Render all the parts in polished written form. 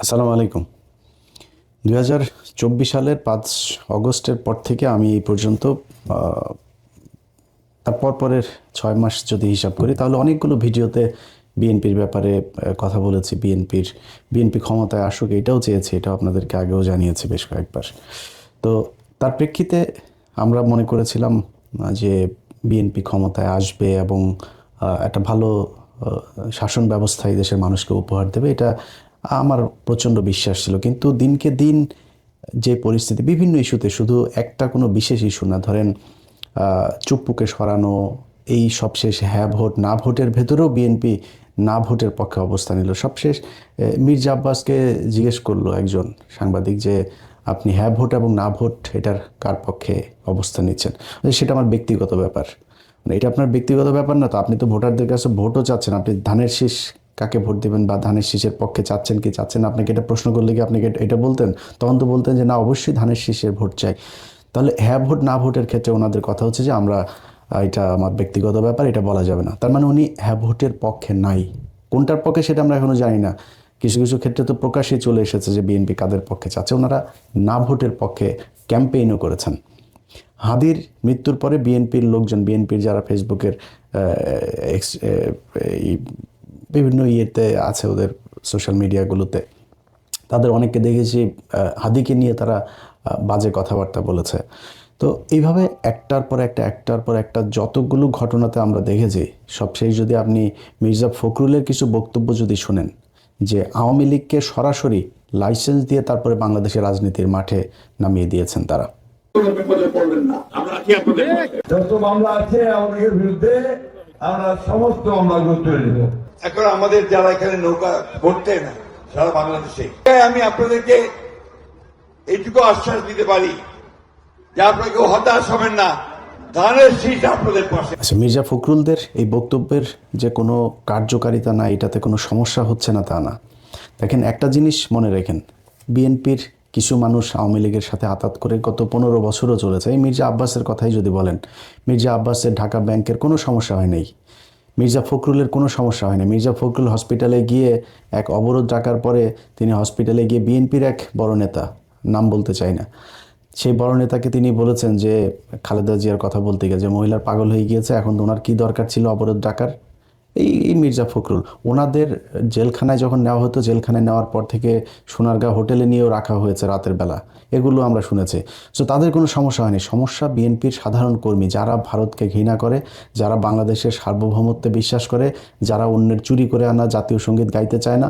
আসসালামু আলাইকুম। 2024 সালের 5 অগস্টের পর থেকে আমি এই পর্যন্ত তার পরের 6 মাস যদি হিসাব করি তাহলে অনেকগুলো ভিডিওতে বিএনপির ব্যাপারে কথা বলেছি। বিএনপি ক্ষমতায় আসুক এটাও চেয়েছি, এটাও আপনাদেরকে আগেও জানিয়েছি বেশ কয়েকবার। তো তার প্রেক্ষিতে আমরা মনে করেছিলাম যে বিএনপি ক্ষমতায় আসবে এবং একটা ভালো শাসন ব্যবস্থা এই দেশের মানুষকে উপহার দেবে, এটা আমার প্রচণ্ড বিশ্বাস ছিল। কিন্তু দিনকে দিন যে পরিস্থিতি বিভিন্ন ইস্যুতে, শুধু একটা কোনো বিশেষ ইস্যু না, ধরেন চুপ্পুকে সরানো, এই সবশেষ হ্যাঁ ভোট না ভোটের ভেতরেও বিএনপি না ভোটের পক্ষে অবস্থান নিল। সবশেষ মির্জা আব্বাসকে জিজ্ঞেস করলো একজন সাংবাদিক যে আপনি হ্যাঁ ভোট এবং না ভোট এটার কার পক্ষে অবস্থান নিচ্ছেন। সেটা আমার ব্যক্তিগত ব্যাপার। মানে এটা আপনার ব্যক্তিগত ব্যাপার না তো, আপনি তো ভোটারদের কাছে ভোটও চাচ্ছেন, আপনি ধানের শীষ কাকে ভোট দেবেন বা ধানের শীষের পক্ষে চাচ্ছেন কি চাচ্ছেন না, আপনাকে এটা প্রশ্ন করলে কি আপনি এটা বলতেন? তখন তো বলতেন যে না, অবশ্যই ধানের শীষের ভোট চাই। তাহলে হ্যাঁ ভোট না ভোটের ক্ষেত্রে ওনাদের কথা হচ্ছে যে আমরা এটা আমার ব্যক্তিগত ব্যাপার, এটা বলা যাবে না। তার মানে উনি হ্যাঁ ভোটের পক্ষে নাই। কোনটার পক্ষে সেটা আমরা এখনো জানি না। কিছু কিছু ক্ষেত্রে তো প্রকাশ্যে চলে এসেছে যে বিএনপি কাদের পক্ষে চাচ্ছে। ওনারা না ভোটের পক্ষে ক্যাম্পেইনও করেছেন। হাদির মৃত্যুর পরে বিএনপির লোকজন, বিএনপির যারা ফেসবুকের বিভিন্ন ইয়েতে আছে, ওদের সোশ্যাল মিডিয়াগুলোতে, তাদের অনেককে দেখেছি হাদিকে নিয়ে তারা বাজে কথাবার্তা বলেছে। তো এইভাবে একটার পর একটা যতগুলো ঘটনাতে আমরা দেখেছি, সবশেষ যদি আপনি মির্জা ফখরুলের কিছু বক্তব্য যদি শুনেন, যে আওয়ামী লীগকে সরাসরি লাইসেন্স দিয়ে তারপরে বাংলাদেশের রাজনীতির মাঠে নামিয়ে দিয়েছেন তারা। যত মামলা আছে আমাদের বিরুদ্ধে আমরা সমস্ত মামলাগুলো তুলে নেব। এখন আমাদের যারা এখানে নৌকা ভরতে না সারা বাংলাদেশে, আমি আপনাদেরকে এইটুকু আশ্বাস দিতে পারি যে আপনাকে হতাশ হবেন না, ধানের শীষ আপনাদের পাশে। আচ্ছা, মির্জা ফখরুলদের এই বক্তব্যের যে কোনো কার্যকারিতা না, এটাতে কোনো সমস্যা হচ্ছে না তা না। দেখেন, একটা জিনিস মনে রাখেন, বিএনপির কিছু মানুষ আওয়ামী লীগের সাথে আতাত করে গত 15 বছরও চলেছে। এই মির্জা আব্বাসের কথাই যদি বলেন, মির্জা আব্বাসের ঢাকা ব্যাংকের কোনো সমস্যা হয় নাই, মির্জা ফখরুলের কোনো সমস্যা হয় না। মির্জা ফখরুল হসপিটালে গিয়ে এক অবরোধ ডাকার পরে তিনি হসপিটালে গিয়ে বিএনপির এক বড় নেতা, নাম বলতে চাই না, সেই বড় নেতাকে তিনি বলেছেন যে খালেদা জিয়ার কথা বলতে গিয়ে যে মহিলার পাগল হয়ে গিয়েছে, এখন ওনার কী দরকার ছিল অবরোধ ডাকার। এই মির্জা ফখরুল, ওনাদের জেলখানায় যখন নেওয়া হতো, জেলখানায় নেওয়ার পর থেকে সোনারগাঁ হোটেলে নিয়েও রাখা হয়েছে রাতের বেলা, এগুলো আমরা শুনেছি। সো তাদের কোনো সমস্যা হয়নি। সমস্যা বিএনপির সাধারণ কর্মী, যারা ভারতকে ঘৃণা করে, যারা বাংলাদেশের সার্বভৌমত্বে বিশ্বাস করে, যারা অন্যের চুরি করে আনা জাতীয় সঙ্গীত গাইতে চায় না,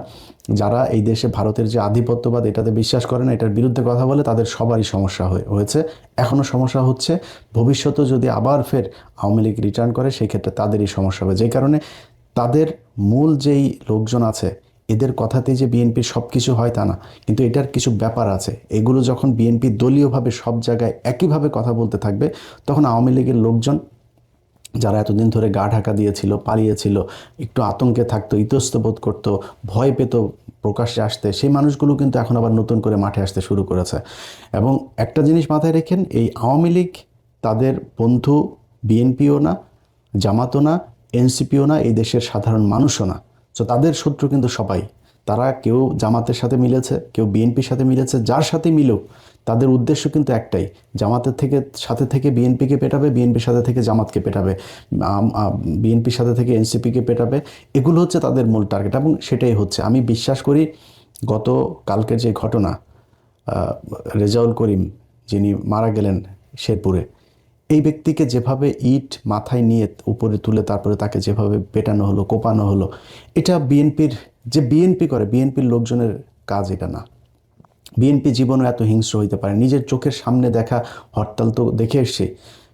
যারা এই দেশে ভারতের যে আধিপত্যবাদ এটাতে বিশ্বাস করে না, এটার বিরুদ্ধে কথা বলে, তাদের সবারই সমস্যা হয়েছে, এখনও সমস্যা হচ্ছে। ভবিষ্যতেও যদি আবার ফের আওয়ামী লীগ রিটার্ন করে, সেই ক্ষেত্রে তাদেরই সমস্যা হবে। যেই কারণে তাদের মূল যেই লোকজন আছে, এদের কথাতেই যে বিএনপির সব কিছু হয় তা না, কিন্তু এটার কিছু ব্যাপার আছে। এগুলো যখন বিএনপি দলীয়ভাবে সব জায়গায় একইভাবে কথা বলতে থাকবে, তখন আওয়ামী লীগের লোকজন যারা এতদিন ধরে গা ঢাকা দিয়েছিল, পালিয়েছিল, একটু আতঙ্কে থাকতো, ইতস্তবোধ করতো, ভয় পেত প্রকাশ্যে আসতে, সেই মানুষগুলো কিন্তু এখন আবার নতুন করে মাঠে আসতে শুরু করেছে। এবং একটা জিনিস মাথায় রেখেন, এই আওয়ামী লীগ তাদের বন্ধু বিএনপিও না, জামাতও না, এনসিপিও না, এই দেশের সাধারণ মানুষও না। সো তাদের শত্রু কিন্তু সবাই। তারা কেউ জামাতের সাথে মিলেছে, কেউ বিএনপির সাথে মিলেছে, যার সাথে মিলুক তাদের উদ্দেশ্য কিন্তু একটাই, জামাতের সাথে থেকে বিএনপিকে পেটাবে, বিএনপির সাথে থেকে জামাতকে পেটাবে, বিএনপির সাথে থেকে এনসিপিকে পেটাবে। এগুলো হচ্ছে তাদের মূল টার্গেট এবং সেটাই হচ্ছে। আমি বিশ্বাস করি গত কালকের যে ঘটনা, রেজাউল করিম যিনি মারা গেলেন শেরপুরে, এই ব্যক্তিকে যেভাবে ইট মাথায় নিয়ে উপরে তুলে তারপরে তাকে যেভাবে পেটানো হলো, কোপানো হলো, এটা বিএনপি করে, বিএনপির লোকজনের কাজ এটা না। বিএনপি জীবনও এত হিংস্র হইতে পারে। নিজের চোখের সামনে দেখা হরতাল তো দেখে এসছে।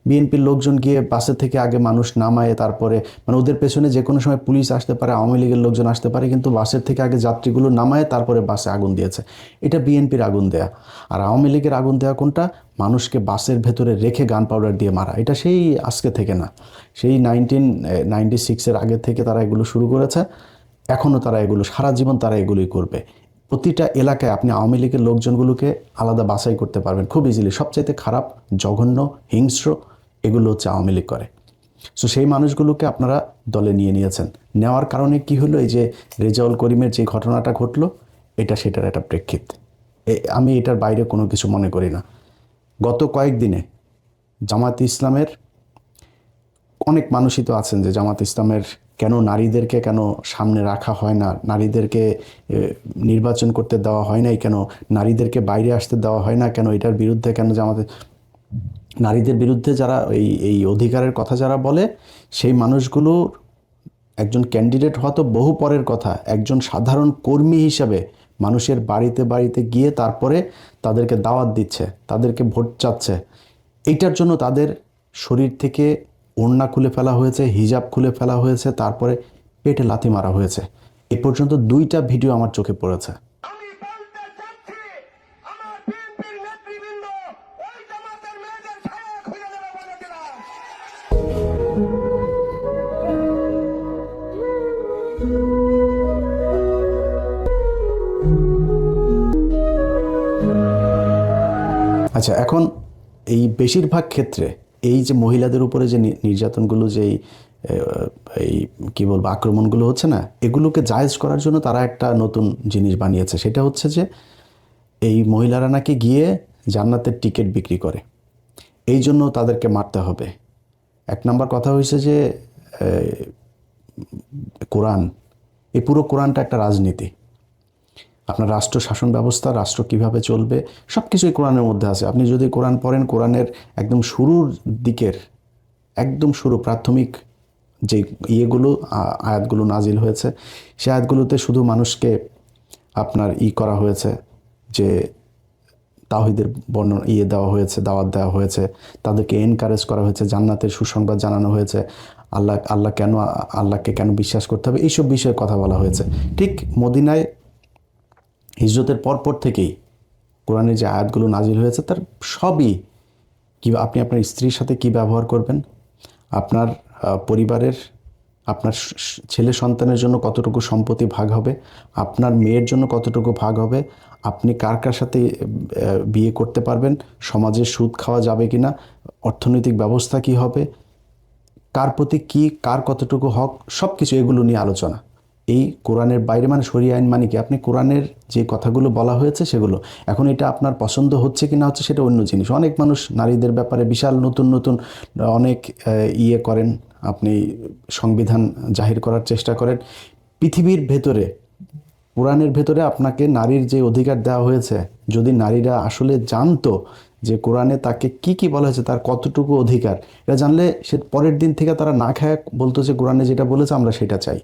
বিএনপির লোকজন গিয়ে বাসের থেকে আগে মানুষ নামায়, তারপরে মানে ওদের পেছনে যে কোনো সময় পুলিশ আসতে পারে, আওয়ামী লীগের লোকজন আসতে পারে, কিন্তু বাসের থেকে আগে যাত্রীগুলো নামায় তারপরে বাসে আগুন দিয়েছে। এটা বিএনপির আগুন দেয়া। আর আওয়ামী লীগের আগুন দেওয়া কোনটা? মানুষকে বাসের ভেতরে রেখে গান পাউডার দিয়ে মারা। এটা সেই আজকে থেকে না, সেই 1996-এর আগে থেকে তারা এগুলো শুরু করেছে। এখনও তারা এগুলো সারা জীবন তারা এগুলোই করবে। প্রতিটা এলাকায় আপনি আওয়ামী লীগের লোকজনগুলোকে আলাদা বাছাই করতে পারবেন খুব ইজিলি। সবচাইতে খারাপ, জঘন্য, হিংস্র এগুলো হচ্ছে আওয়ামী লীগ করে। সো সেই মানুষগুলোকে আপনারা দলে নিয়েছেন। নেওয়ার কারণে কি হলো? এই যে রেজাউল করিমের যে ঘটনাটা ঘটলো, এটা সেটার একটা প্রেক্ষিত। আমি এটার বাইরে কোনো কিছু মনে করি না। গত কয়েকদিনে জামাত ইসলামের অনেক মানুষই তো আছেন যে জামাত ইসলামের কেন নারীদেরকে কেন সামনে রাখা হয় না, নারীদেরকে নির্বাচন করতে দেওয়া হয় নাই কেন, নারীদেরকে বাইরে আসতে দেওয়া হয় না কেন, এটার বিরুদ্ধে কেন জামাতে, নারীদের বিরুদ্ধে যারা এই অধিকারের কথা যারা বলে, সেই মানুষগুলোর একজন ক্যান্ডিডেট হওয়া তো বহু পরের কথা, একজন সাধারণ কর্মী হিসাবে মানুষের বাড়িতে বাড়িতে গিয়ে তারপরে তাদেরকে দাওয়াত দিচ্ছে, তাদেরকে ভোট চাচ্ছে। এইটার জন্য তাদের শরীর থেকে ওড়না খুলে ফেলা হয়েছে, হিজাব খুলে ফেলা হয়েছে, তারপরে পেটে লাথি মারা হয়েছে। এ পর্যন্ত 2টা ভিডিও আমার চোখে পড়েছে। আমি বলতে চাচ্ছি আমার বিএনপির নেতৃবৃন্দ ওই জামাতের মেয়েদের ছায়া খুঁজে দেবে বলে দিলাম। আচ্ছা, এখন এই বেশিরভাগ ক্ষেত্রে এই যে মহিলাদের উপরে যে নির্যাতনগুলো, যে এই কি বলবো আক্রমণগুলো হচ্ছে না, এগুলোকে জায়েজ করার জন্য তারা একটা নতুন জিনিস বানিয়েছে। সেটা হচ্ছে যে এই মহিলারা নাকি গিয়ে জান্নাতের টিকিট বিক্রি করে, এই জন্য তাদেরকে মারতে হবে। 1 নম্বর কথা হয়েছে যে কোরআন, এই পুরো কোরআনটা একটা রাজনীতি। আপনার রাষ্ট্র শাসন ব্যবস্থা, রাষ্ট্র কিভাবে চলবে, সব কিছুই কোরআনের মধ্যে আছে। আপনি যদি কোরআন পড়েন, কোরআনের একদম শুরুর দিকের, একদম শুরু প্রাথমিক যে আয়াতগুলো নাজিল হয়েছে, সেই আয়াতগুলোতে শুধু মানুষকে আপনার করা হয়েছে যে তাওহীদের বর্ণনা দেওয়া হয়েছে, দাওয়াত দেওয়া হয়েছে, তাদেরকে এনকারেজ করা হয়েছে, জান্নাতের সুসংবাদ জানানো হয়েছে, আল্লাহকে কেন বিশ্বাস করতে হবে, এইসব বিষয়ে কথা বলা হয়েছে। ঠিক মদিনায় হিজরতের পরপর থেকেই কোরআনের যে আয়াতগুলো নাজিল হয়েছে, তার সবই কি আপনি আপনার স্ত্রীর সাথে কি ব্যবহার করবেন, আপনার পরিবারের, আপনার ছেলে সন্তানের জন্য কতটুকু সম্পত্তি ভাগ হবে, আপনার মেয়ের জন্য কতটুকু ভাগ হবে, আপনি কার কার সাথে বিয়ে করতে পারবেন, সমাজে সুদ খাওয়া যাবে কি না, অর্থনৈতিক ব্যবস্থা কি হবে, কার প্রতি কি, কার কতটুকু হক, সব কিছু এগুলো নিয়ে আলোচনা। এই কোরআনের বাইরে, মানে শরিয়া আইন মানে কি, আপনি কোরআনের যে কথাগুলো বলা হয়েছে সেগুলো। এখন এটা আপনার পছন্দ হচ্ছে কি না হচ্ছে সেটা অন্য জিনিস। অনেক মানুষ নারীদের ব্যাপারে বিশাল নতুন নতুন অনেক করেন, আপনি সংবিধান জাহির করার চেষ্টা করেন। পৃথিবীর ভেতরে, কোরআনের ভেতরে আপনাকে নারীর যে অধিকার দেওয়া হয়েছে, যদি নারীরা আসলে জানতো যে কোরআনে তাকে কি কি বলা হয়েছে, তার কতটুকু অধিকার, এটা জানলে সে পরের দিন থেকে তারা না খায় বলতো যে কোরআনে যেটা বলেছে আমরা সেটা চাই।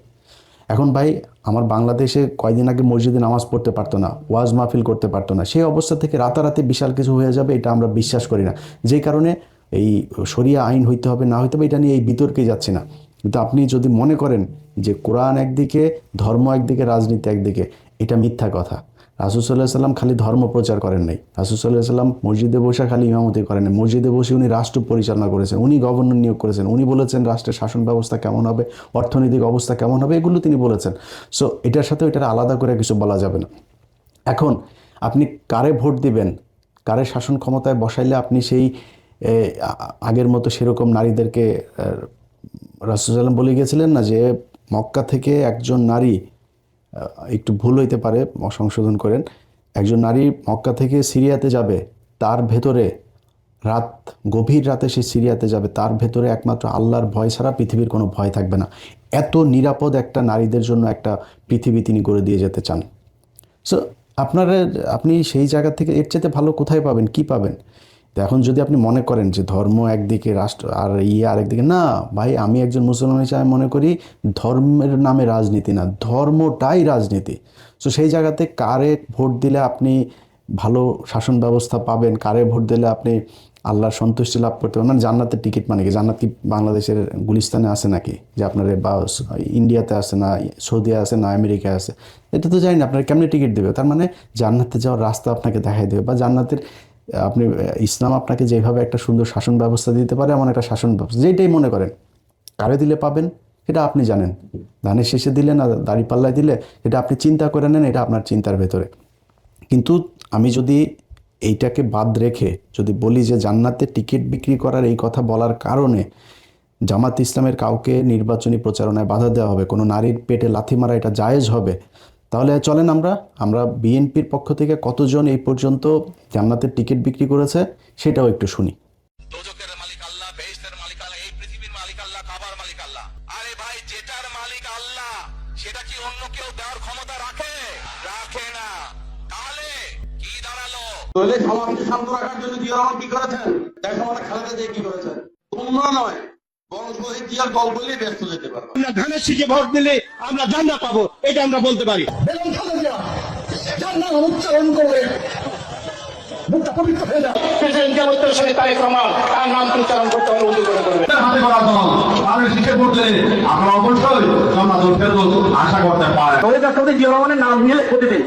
এখন ভাই, আমার বাংলাদেশে কয়দিন আগে মসজিদে নামাজ পড়তে পারতো না, ওয়াজ মাহফিল করতে পারতো না, সেই অবস্থা থেকে রাতারাতি বিশাল কিছু হয়ে যাবে, এটা আমরা বিশ্বাস করি না। যেই কারণে এই শরিয়া আইন হইতে হবে না হইতে হবে এটা নিয়ে এই বিতর্কে যাচ্ছি না। কিন্তু আপনি যদি মনে করেন যে কোরআন একদিকে, ধর্ম একদিকে, রাজনীতি একদিকে, এটা মিথ্যা কথা। রাসূল সাল্লাল্লাহু আলাইহি ওয়াসাল্লাম খালি ধর্ম প্রচার করেন নাই, রাসূল সাল্লাল্লাহু আলাইহি ওয়াসাল্লাম মসজিদে বসে খালি ইমামতি করেন নাই, মসজিদে বসে উনি রাষ্ট্র পরিচালনা করেছেন, উনি গভর্নর নিয়োগ করেছেন, উনি বলেছেন রাষ্ট্রের শাসন ব্যবস্থা কেমন হবে, অর্থনৈতিক অবস্থা কেমন হবে, এগুলো তিনি বলেছেন। সো এটার সাথে এটার আলাদা করে কিছু বলা যাবে না। এখন আপনি কারে ভোট দিবেন, কারে শাসন ক্ষমতায় বসাইলে আপনি সেই আগের মতো সেরকম নারীদেরকে, রাসূল সাল্লাল্লাহু আলাইহি ওয়াসাল্লাম বলে গিয়েছিলেন না যে মক্কা থেকে একজন নারী, একটু ভুল হইতে পারে, সংশোধন করেন, একজন নারী মক্কা থেকে সিরিয়াতে যাবে, তার ভেতরে গভীর রাতে সে সিরিয়াতে যাবে, তার ভেতরে একমাত্র আল্লাহর ভয় ছাড়া পৃথিবীর কোনো ভয় থাকবে না। এত নিরাপদ একটা নারীদের জন্য একটা পৃথিবী তিনি গড়ে দিয়ে যেতে চান। সো আপনি সেই জায়গা থেকে এর চেয়ে ভালো কোথায় পাবেন, কি পাবেন? তো এখন যদি আপনি মনে করেন যে ধর্ম একদিকে, রাষ্ট্র আর আরেকদিকে, না ভাই, আমি একজন মুসলমান হিসেবে আমি মনে করি ধর্মের নামে রাজনীতি না, ধর্মটাই রাজনীতি। সো সেই জায়গাতে কারে ভোট দিলে আপনি ভালো শাসন ব্যবস্থা পাবেন, কারে ভোট দিলে আপনি আল্লাহর সন্তুষ্টি লাভ করতে পারবেন, মানে জান্নাতের টিকিট মানে কি, জান্নাত কি বাংলাদেশের গুলিস্তানে আছে নাকি, যে আপনার বা ইন্ডিয়াতে আছে না, সৌদি আছে না, আমেরিকায় আছে, এটা তো জানি না। আপনার কেমনি টিকিট দেবে? তার মানে জান্নাতে যাওয়ার রাস্তা আপনাকে দেখাই দেবে, বা জান্নাতের আপনি ইসলাম আপনাকে যেভাবে একটা সুন্দর শাসন ব্যবস্থা দিতে পারে, এমন একটা শাসন ব্যবস্থা, যেটাই মনে করেন কারে দিলে পাবেন এটা আপনি জানেন। ধানের শেষে দিলে না দাড়িপাল্লায় দিলে, এটা আপনি চিন্তা করে নেন, এটা আপনার চিন্তার ভেতরে। কিন্তু আমি যদি এইটাকে বাদ রেখে যদি বলি যে জান্নাতে টিকিট বিক্রি করার এই কথা বলার কারণে জামাত ইসলামের কাউকে নির্বাচনী প্রচারণায় বাধা দেওয়া হবে, কোনো নারীর পেটে লাথি মারা এটা জায়েজ হবে, তাহলে চলেন আমরা বিএনপির পক্ষ থেকে কতজন এই পর্যন্ত জান্নাতের টিকিট বিক্রি করেছে সেটাও একটু শুনি। দোজখের মালিক আল্লাহ, বেহেশতের মালিক আল্লাহ, এই পৃথিবীর মালিক আল্লাহ, খাবার মালিক আল্লাহ। আরে ভাই, যেটার মালিক আল্লাহ সেটা কি অন্য কেউ দেওয়ার ক্ষমতা রাখে? রাখে না। তাহলে কি দাঁড়ালো? তাহলে সমাজকে শান্ত রাখার জন্য জিয়া রহমান কি করেছেন? দেখো আমাদের খালেদা জিয়া কি করেছেন। তোমরা নয়, বরং শহীদ জিয়ার গল্পই ব্যস্ত যেতে পারবে। আমরা ধানের শীষে ভোট দিলে আমরা জান্নাত পাবো, এটা আমরা বলতে পারি। বেগম খালেদা যার নাম উচ্চারণ করলে মুখটা পবিত্র হয়ে যায়। প্রেসিডেন্ট জিয়া সঙ্গে তারেক রহমান তার নাম উচ্চারণ করতে হবে, উল্লেখ করে করবে। হাতে করা দল ধানের শীষে ভোট দিলে আপনারা অবশ্যই জান্নাতুল ফেরদৌস আশা করতে পারেন। শহীদ রাষ্ট্রপতি জিয়া রহমানের নাম নিয়ে প্রতিদিন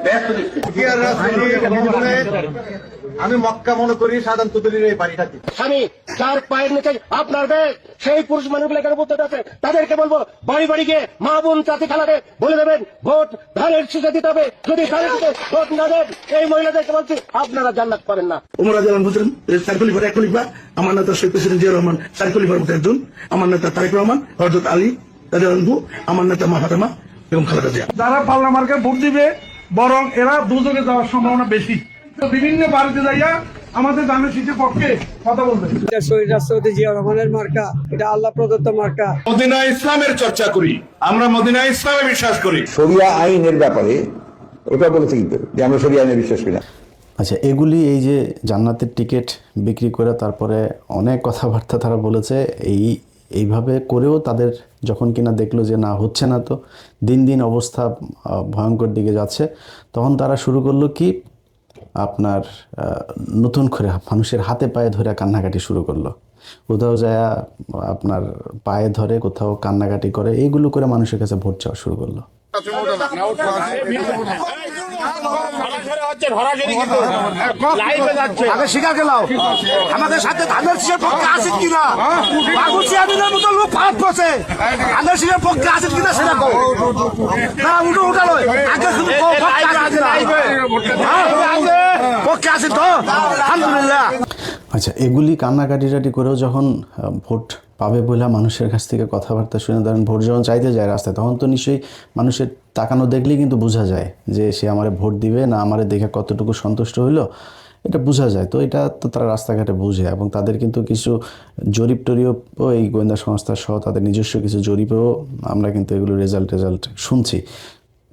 ব্যস্ত দেখছি। আমি মক্কা মনে করি সাধারণ তুদলির এই বাড়িটাকে। আমি যার পায়ের নিচে আপনার দেশ, সেই পুরুষ মানুষগুলো এখানে উপস্থিত আছে, তাদেরকে বলবো বাড়ি বাড়ি গিয়ে মা বোন চাচি খালাকে বলে দেবেন ভোট ধানের শীষে দিতে হবে। যদি ধানের শীষে ভোট না দেন, এই মহিলাদেরকে বলছি আপনারা জান্নাত পাবেন না। ওমর রাদিয়াল্লাহু আনহু বলেন, চার খলিফার এক খলিফা আমার নেতা শহীদ প্রেসিডেন্ট জিয়া রহমান, চার খলিফার মধ্যে একজন আমার নেতা তারেক রহমান, হযরত আলী রাদিয়াল্লাহু আনহু, আমার নেতা মা ফাতেমা এবং খালেদা জিয়া। যারা পাল্লা মার্কে ভোট দিবে বরং এরা দুযোগে যাওয়ার সম্ভাবনা বেশি। তো বিভিন্ন বাড়িতে যাইয়া আমাদের ধানের শীষের পক্ষে কথা বলবে। এটা শহীদ রাষ্ট্রপতি জিয়া রহমানের মার্কা, এটা আল্লাহ প্রদত্ত মার্কা। মদিনা ইসলামের চর্চা করি, আমরা মদিনা ইসলামে বিশ্বাস করি। শরিয়া আইনের ব্যাপারে ওটা বলেছে কিন্তু যে আমরা শরিয়া আইনে বিশ্বাস করি না। আচ্ছা, এগুলি এই যে জান্নাতের টিকিট বিক্রি করে তারপরে অনেক কথাবার্তা তারা বলেছে, এইভাবে করেও তাদের যখন কিনা দেখলো যে না হচ্ছে না, তো দিন দিন অবস্থা ভয়ঙ্কর দিকে যাচ্ছে, তখন তারা শুরু করলো কি আপনার নতুন করে মানুষের হাতে পায়ে ধরে কান্নাকাটি শুরু করলো। কোথাও যায় আপনার পায়ে ধরে, কোথাও কান্নাকাটি করে, এইগুলো করে মানুষের কাছে ভোট চাওয়া শুরু করলো। আমাদের সাথে ধানের শীষের পক্ষে আছেন কিনা, বাবু চেয়ারম্যানের মতো লোক ফাঁক করছে, ধানের শীষের পক্ষে আছেন কিনা সেটা কো না, উঠো উঠালো আগে শুধু পক্ষে আছেন তো আলহামদুলিল্লাহ। আচ্ছা, এগুলি কান্নাকাটি করেও যখন ভোট পাবে বলে মানুষের কাছ থেকে কথাবার্তা শুনে, ধরেন ভোট যখন চাইতে যায় রাস্তায়, তখন তো নিশ্চয়ই মানুষের তাকানো দেখলেই কিন্তু বোঝা যায় যে সে আমারে ভোট দিবে না আমারে দেখে কতটুকু সন্তুষ্ট হইলো, এটা বোঝা যায়। তো এটা তো তারা রাস্তাঘাটে বুঝে, এবং তাদের কিন্তু কিছু জরিপ টরিপও এই গোয়েন্দা সংস্থা সহ তাদের নিজস্ব কিছু জরিপেও আমরা কিন্তু এগুলো রেজাল্ট শুনছি।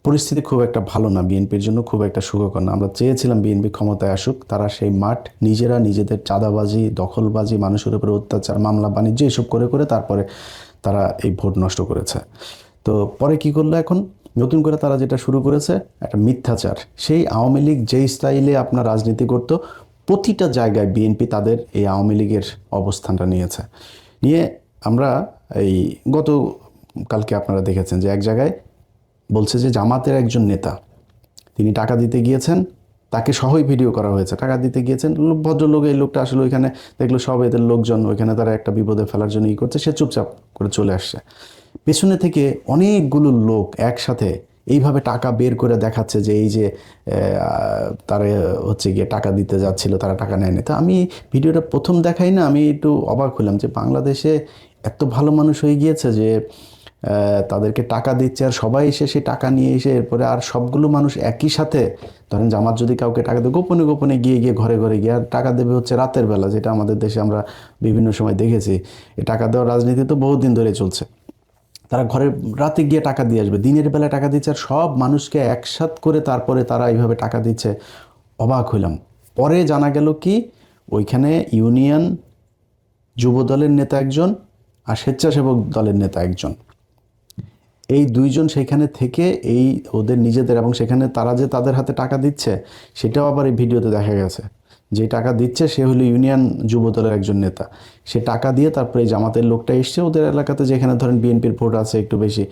পরিস্থিতি খুব একটা ভালো না, বিএনপির জন্য খুব একটা সুখকর না। আমরা চেয়েছিলাম বিএনপি ক্ষমতায় আসুক, তারা সেই মাঠ নিজেরা নিজেদের চাঁদাবাজি, দখলবাজি, মানুষের উপরে অত্যাচার, মামলা বাণিজ্য এসব করে তারপরে তারা এই ভোট নষ্ট করেছে। তো পরে কি করলো, এখন নতুন করে তারা যেটা শুরু করেছে একটা মিথ্যাচার। সেই আওয়ামী লীগ যেই স্টাইলে আপনার রাজনীতি করত, প্রতিটা জায়গায় বিএনপি তাদের এই আওয়ামী লীগের অবস্থানটা নিয়ে আমরা এই গতকালকে আপনারা দেখেছেন যে এক জায়গায় বলছে যে জামাতের একজন নেতা তিনি টাকা দিতে গিয়েছেন, তাকে সহই ভিডিও করা হয়েছে, টাকা দিতে গিয়েছেন ভদ্রলোক, এই লোকটা আসলে ওইখানে দেখলো সব এদের লোকজন ওইখানে তারা একটা বিপদে ফেলার জন্য করছে, সে চুপচাপ করে চলে আসছে। পেছনে থেকে অনেকগুলো লোক একসাথে এইভাবে টাকা বের করে দেখাচ্ছে যে এই যে তারা হচ্ছে গিয়ে টাকা দিতে যাচ্ছিল, তারা টাকা নেয়নি। তো আমি ভিডিওটা প্রথম দেখাই না, আমি একটু অবাক হলাম যে বাংলাদেশে এত ভালো মানুষ হয়ে গিয়েছে যে তাদেরকে টাকা দিচ্ছে, আর সবাই এসে সেই টাকা নিয়ে এসে এরপরে আর সবগুলো মানুষ একই সাথে, ধরেন জামাত যদি কাউকে টাকা দেয় গোপনে গিয়ে ঘরে গিয়ে আর টাকা দেবে হচ্ছে রাতের বেলা, যেটা আমাদের দেশে আমরা বিভিন্ন সময় দেখেছি। এই টাকা দেওয়ার রাজনীতি তো বহুদিন ধরে চলছে। তারা ঘরে রাতে গিয়ে টাকা দিয়ে আসবে, দিনের বেলা টাকা দিচ্ছে, আর সব মানুষকে একসাথ করে তারপরে তারা এইভাবে টাকা দিচ্ছে। অবাক হইলাম। পরে জানা গেল কি ওইখানে ইউনিয়ন যুব দলের নেতা একজন আর স্বেচ্ছাসেবক দলের নেতা একজন, এই দুইজন সেখানে থেকে এই ওদের নিজেদের, এবং সেখানে তারা যে তাদের হাতে টাকা দিচ্ছে সেটাও আবার এই ভিডিওতে দেখা গেছে। যে টাকা দিচ্ছে সে হলো ইউনিয়ন যুব দলের একজন নেতা, সে টাকা দিয়ে তারপরে এই জামাতের লোকটা এসছে ওদের এলাকাতে, যেখানে ধরেন বিএনপির ভোট আছে একটু বেশি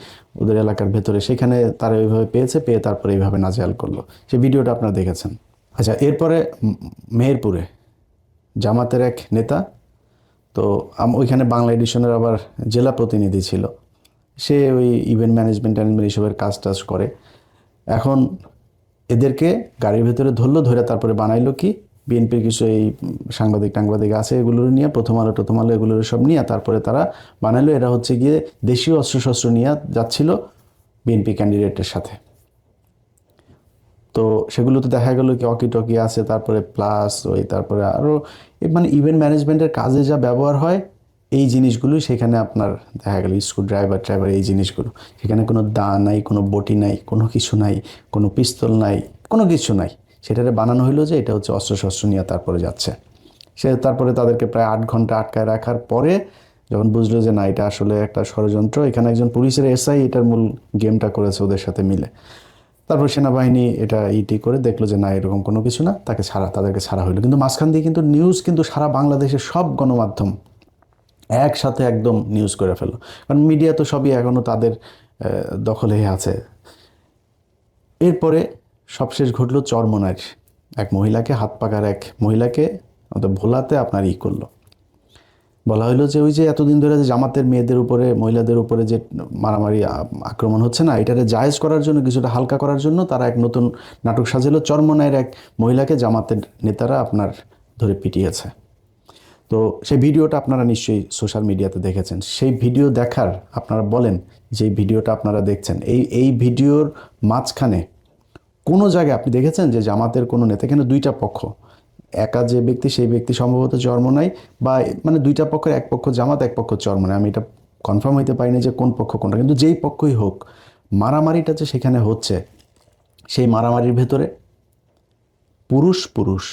ওদের এলাকার ভেতরে, সেখানে তারা ওইভাবে পেয়ে তারপরে এইভাবে নাজেহাল করলো। সেই ভিডিওটা আপনারা দেখেছেন। আচ্ছা, এরপরে মেহেরপুরে জামাতের এক নেতা, তো ওইখানে বাংলা এডিশনের আবার জেলা প্রতিনিধি ছিল, সে ওই ইভেন্ট ম্যানেজমেন্ট এইসবের কাজ করে। এখন এদেরকে গাড়ির ভেতরে ধরে তারপরে বানাইলো কি বিএনপির কিছু এই সাংবাদিক আছে, এগুলো নিয়ে প্রথম আলো এগুলো সব নিয়ে তারপরে তারা বানাইলো এরা হচ্ছে গিয়ে দেশীয় অস্ত্রশস্ত্র নিয়ে যাচ্ছিল বিএনপি ক্যান্ডিডেটের সাথে। তো সেগুলোতে দেখা গেল কি অকি টকি আছে, তারপরে প্লাস তারপরে আরও মানে ইভেন্ট ম্যানেজমেন্টের কাজে যা ব্যবহার হয় এই জিনিসগুলো সেখানে আপনার দেখা গেল স্ক্রু ড্রাইভার এই জিনিসগুলো, সেখানে কোনো দা নাই, কোনো বটি নাই, কোনো কিছু নাই, কোনো পিস্তল নাই, কোনো কিছু নাই। সেটারে বানানো হলো যে এটা হচ্ছে অস্ত্রশস্ত্র নিয়ে তারপরে যাচ্ছে। তারপরে তাদেরকে প্রায় 8 ঘন্টা আটকায় রাখার পরে যখন বুঝলো যে না এটা আসলে একটা ষড়যন্ত্র, এখানে একজন পুলিশের এসআই এটার মূল গেমটা করেছে ওদের সাথে মিলে, তারপর সেনাবাহিনী এটা করে দেখলো যে না এরকম কোনো কিছু না, তাদেরকে ছাড়া হলো। কিন্তু মাঝখান দিয়ে কিন্তু নিউজ কিন্তু সারা বাংলাদেশের সব গণমাধ্যম একসাথে একদম নিউজ করে ফেললো, কারণ মিডিয়া তো সবই এখনও তাদের দখলে আছে। এরপরে সবশেষ ঘটলো চরমোনাইর এক মহিলাকে, হাত পাকার এক মহিলাকে ভোলাতে আপনার করলো। বলা হলো যে ওই যে এতদিন ধরে যে জামাতের মেয়েদের উপরে মহিলাদের উপরে যে মারামারি আক্রমণ হচ্ছে না, এটারে জায়েজ করার জন্য, কিছুটা হালকা করার জন্য তারা এক নতুন নাটক সাজালো। চরমোনাইয়ের এক মহিলাকে জামাতের নেতারা আপনার ধরে পিটিয়েছে। তো সেই ভিডিওটা আপনারা নিশ্চয়ই সোশ্যাল মিডিয়াতে দেখেছেন। সেই ভিডিও দেখার আপনারা বলেন যে ভিডিওটা আপনারা দেখছেন, এই ভিডিওর মাঝখানে কোনো জায়গায় আপনি দেখেছেন যে জামাতের কোনো নেতা, এখানে দুইটা পক্ষ, একা যে ব্যক্তি সেই ব্যক্তি সম্ভবত চরমোনাই, বা মানে দুইটা পক্ষের এক পক্ষ জামাত এক পক্ষ চরমোনাই, আমি এটা কনফার্ম হইতে পারিনি যে কোন পক্ষ কোনটা, কিন্তু যেই পক্ষই হোক মারামারিটা যে সেখানে হচ্ছে, সেই মারামারির ভেতরে পুরুষ,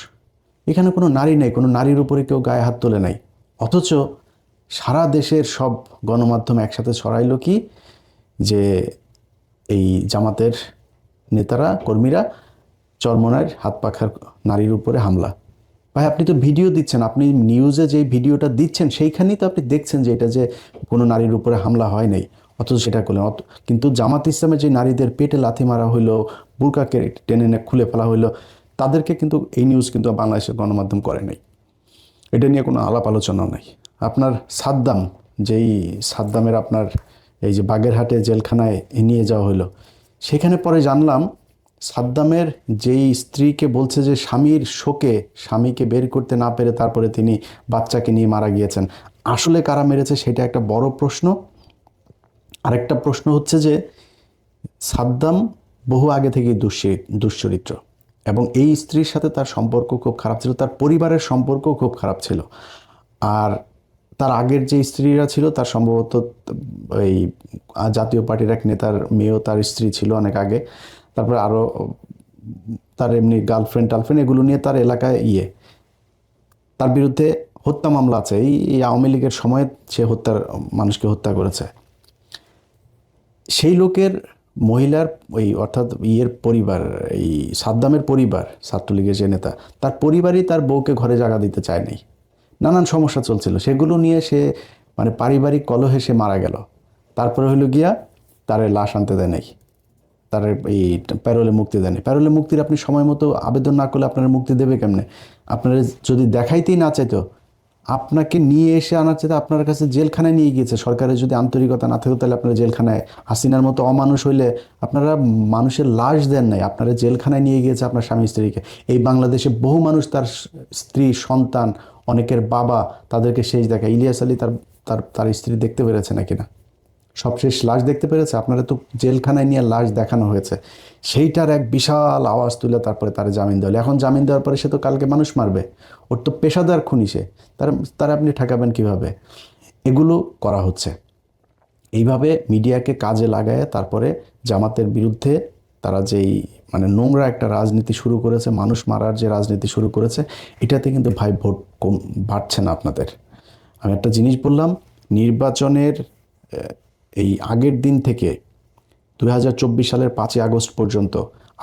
এখানে কোনো নারী নেই, কোনো নারীর উপরে কেউ গায়ে হাত তোলে নাই। অথচ সারা দেশের সব গণমাধ্যম একসাথে ছড়াইলো কি যে এই জামাতের নেতারা কর্মীরা চরমোনাইয়ের হাত পাখার নারীর উপরে হামলা। ভাই আপনি তো ভিডিও দিচ্ছেন, আপনি নিউজে যে ভিডিওটা দিচ্ছেন সেইখানেই তো আপনি দেখছেন যে এটা যে কোনো নারীর উপরে হামলা হয় নাই, অথচ সেটা করলেন। কিন্তু জামাত ইসলামের যে নারীদের পেটে লাথি মারা হইলো, বুরকাকে টেনে খুলে ফেলা হইলো, তাদেরকে কিন্তু এই নিউজ কিন্তু বাংলাদেশের গণমাধ্যম করে নাই, এটা নিয়ে কোনো আলাপ আলোচনাও নাই। আপনার সাদ্দামের আপনার এই যে বাগেরহাটে জেলখানায় নিয়ে যাওয়া হলো, সেখানে পরে জানলাম সাদ্দামের যেই স্ত্রীকে বলছে যে স্বামীর শোকে স্বামীকে বের করতে না পেরে তারপরে তিনি বাচ্চাকে নিয়ে মারা গিয়েছেন। আসলে কারা মেরেছে সেটা একটা বড় প্রশ্ন। আরেকটা প্রশ্ন হচ্ছে যে সাদ্দাম বহু আগে থেকেই দুশ্চরিত্র, এবং এই স্ত্রীর সাথে তার সম্পর্ক খুব খারাপ ছিল, তার পরিবারের সম্পর্ক খুব খারাপ ছিল। আর তার আগের যে স্ত্রীরা ছিল তার সম্ভবত এই জাতীয় পার্টির এক নেতার মেয়েও তার স্ত্রী ছিল অনেক আগে, তারপরে আরও তার এমনি গার্লফ্রেন্ড এগুলো নিয়ে তার এলাকায় তার বিরুদ্ধে হত্যা মামলা আছে। এই আওয়ামী লীগের সময় সে মানুষকে হত্যা করেছে। সেই লোকের মহিলার অর্থাৎ পরিবার, এই সাদ্দামের পরিবার, ছাত্রলীগের যে নেতা, তার পরিবারই তার বউকে ঘরে জায়গা দিতে চায় নাই, নানান সমস্যা চলছিল, সেগুলো নিয়ে সে মানে পারিবারিক কলহে সে মারা গেল। তারপরে হলো গিয়া তার লাশ আনতে দেয় নাই, তার এই প্যারোলে মুক্তি দেয়নি। প্যারোলে মুক্তির আপনি সময় মতো আবেদন না করলে আপনারা মুক্তি দেবে কেমনে? আপনারা যদি দেখাইতেই না চাইতো, আপনাকে নিয়ে এসে আনার চাইতে আপনার কাছে জেলখানায় নিয়ে গিয়েছে। সরকারের যদি আন্তরিকতা না থাকতো তাহলে আপনারা জেলখানায়, হাসিনার মতো অমানুষ হইলে আপনারা মানুষের লাশ দেন নাই, আপনারা জেলখানায় নিয়ে গিয়েছে আপনার স্বামী স্ত্রীকে। এই বাংলাদেশে বহু মানুষ তার স্ত্রী সন্তান, অনেকের বাবা, তাদেরকে শেষ দেখা। ইলিয়াস আলী তার স্ত্রী দেখতে পেরেছে নাকি না, সবশেষ লাশ দেখতে পেরেছে? আপনারা তো জেলখানায় নিয়ে লাশ দেখানো হয়েছে, সেইটার এক বিশাল আওয়াজ তুলে তারপরে তার জামিন দেওয়া। এখন জামিন দেওয়ার পরে সে তো কালকে মানুষ মারবে, ওর তো পেশাদার খুনি সে, তারা আপনি ঠেকাবেন কিভাবে? এগুলো করা হচ্ছে। এইভাবে মিডিয়াকে কাজে লাগায় তারপরে জামাতের বিরুদ্ধে তারা যেই মানে নোংরা একটা রাজনীতি শুরু করেছে, মানুষ মারার যে রাজনীতি শুরু করেছে, এটাতে কিন্তু ভাই ভোট কম বাড়ছে না আপনাদের। আমি একটা জিনিস বললাম, নির্বাচনের এই আগের দিন থেকে 2024 সালের 5ই আগস্ট পর্যন্ত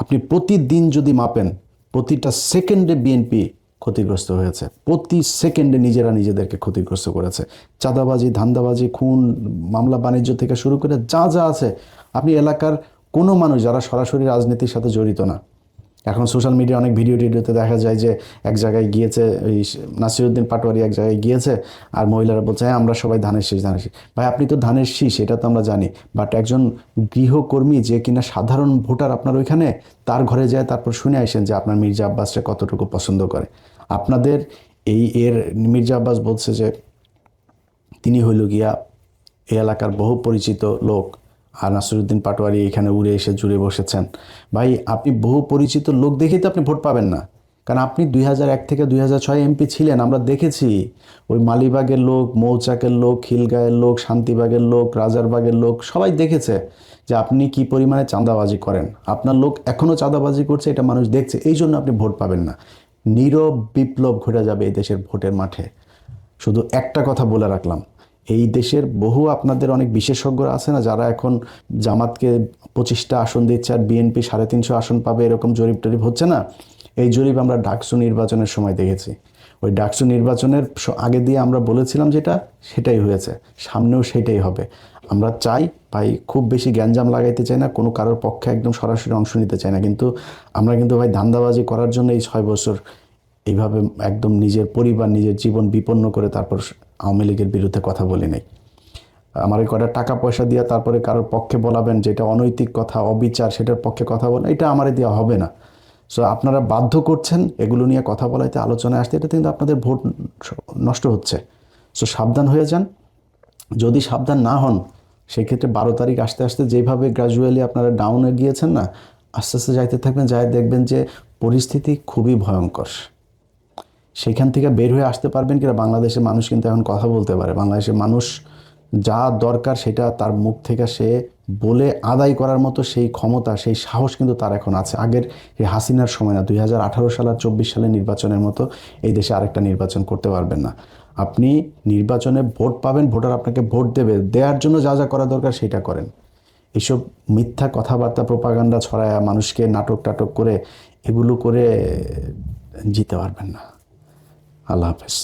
আপনি প্রতিদিন যদি মাপেন, প্রতিটা সেকেন্ডে বিএনপি ক্ষতিগ্রস্ত হয়েছে, প্রতি সেকেন্ডে নিজেরা নিজেদেরকে ক্ষতিগ্রস্ত করেছে। চাঁদাবাজি, ধান্দাবাজি, খুন, মামলা বাণিজ্য থেকে শুরু করে যা আছে, আপনি এলাকার কোনো মানুষ যারা সরাসরি রাজনীতির সাথে জড়িত না, এখন সোশ্যাল মিডিয়া অনেক ভিডিওতে দেখা যায় যে এক জায়গায় গিয়েছে, ওই নাসিরউদ্দিন পাটোয়ারি এক জায়গায় গিয়েছে, আর মহিলারা বলছে হ্যাঁ আমরা সবাই ধানের শীষ। ভাই আপনি তো ধানের শীষ, এটা তো আমরা জানি, বাট একজন গৃহকর্মী যে কিনা সাধারণ ভোটার আপনার ওইখানে, তার ঘরে যায় তারপর শুনে আসেন যে আপনার মির্জা আব্বাসকে কতটুকু পছন্দ করে। আপনাদের মির্জা আব্বাস বলছে যে তিনি হইল গিয়া এই এলাকার বহু পরিচিত লোক, আর নাসিরুদ্দিন পাটোয়ারি এখানে উড়ে এসে জুড়ে বসেছেন। ভাই আপনি বহু পরিচিত লোক দেখেই তো আপনি ভোট পাবেন না, কারণ আপনি 2001 থেকে 2006 এমপি ছিলেন, আমরা দেখেছি। ওই মালিবাগের লোক, মৌচাকের লোক, খিলগাঁয়ের লোক, শান্তিবাগের লোক, রাজারবাগের লোক সবাই দেখেছে যে আপনি কি পরিমাণে চাঁদাবাজি করেন। আপনার লোক এখনও চাঁদাবাজি করছে, এটা মানুষ দেখছে, এই জন্য আপনি ভোট পাবেন না। নীরব বিপ্লব ঘটে যাবে এই দেশের ভোটের মাঠে। শুধু একটা কথা বলে রাখলাম, এই দেশের বহু আপনাদের অনেক বিশেষজ্ঞরা আছে না, যারা এখন জামাতকে 25টা আসন দিচ্ছে আর বিএনপি 350 আসন পাবে, এরকম জরিপ টরিপ হচ্ছে না। এই জরিপ আমরা ডাকসু নির্বাচনের সময় দেখেছি। ওই ডাকসু নির্বাচনের আগে দিয়ে আমরা বলেছিলাম যেটা, সেটাই হয়েছে, সামনেও সেটাই হবে। আমরা চাই ভাই, খুব বেশি গ্যাঞ্জাম লাগাইতে চাই না, কোনো কারোর পক্ষে একদম সরাসরি অংশ নিতে চাই না, কিন্তু আমরা কিন্তু ভাই ধান্দাবাজি করার জন্য এই 6 বছর এইভাবে একদম নিজের পরিবার, নিজের জীবন বিপন্ন করে তারপর আওয়ামী লীগের বিরুদ্ধে কথা বলি নাই। আমার কটা টাকা পয়সা দিয়ে তারপরে কারোর পক্ষে বলাবেন যেটা অনৈতিক কথা, অবিচার, সেটার পক্ষে কথা বলেন, এটা আমারে দেওয়া হবে না। সো আপনারা বাধ্য করছেন এগুলো নিয়ে কথা বলাইতে, আলোচনায় আসতে, এটা কিন্তু আপনাদের ভোট নষ্ট হচ্ছে। সো সাবধান হয়ে যান। যদি সাবধান না হন, সেক্ষেত্রে 12 তারিখ আসতে আসতে যেভাবে গ্র্যাজুয়ালি আপনারা ডাউনে গিয়েছেন না, আস্তে আস্তে যাইতে থাকবেন, যায় দেখবেন যে পরিস্থিতি খুবই ভয়ঙ্কর। সেইখান থেকে বের হয়ে আসতে পারবেন কিনা, বাংলাদেশের মানুষ কিন্তু এখন কথা বলতে পারে। বাংলাদেশের মানুষ যা দরকার সেটা তার মুখ থেকে সে বলে আদায় করার মতো সেই ক্ষমতা, সেই সাহস কিন্তু তার এখন আছে। আগের এই হাসিনার সময় না, 2018 সাল আর 24 সালের নির্বাচনের মতো এই দেশে আরেকটা নির্বাচন করতে পারবেন না। আপনি নির্বাচনে ভোট পাবেন, ভোটার আপনাকে ভোট দেবে, দেওয়ার জন্য যা যা করা দরকার সেটা করেন। এইসব মিথ্যা কথাবার্তা, প্রোপাগান্ডা ছড়ায়, মানুষকে নাটক টাটক করে এগুলো করে জিতে পারবেন না। আল্লাহ হাফেজ।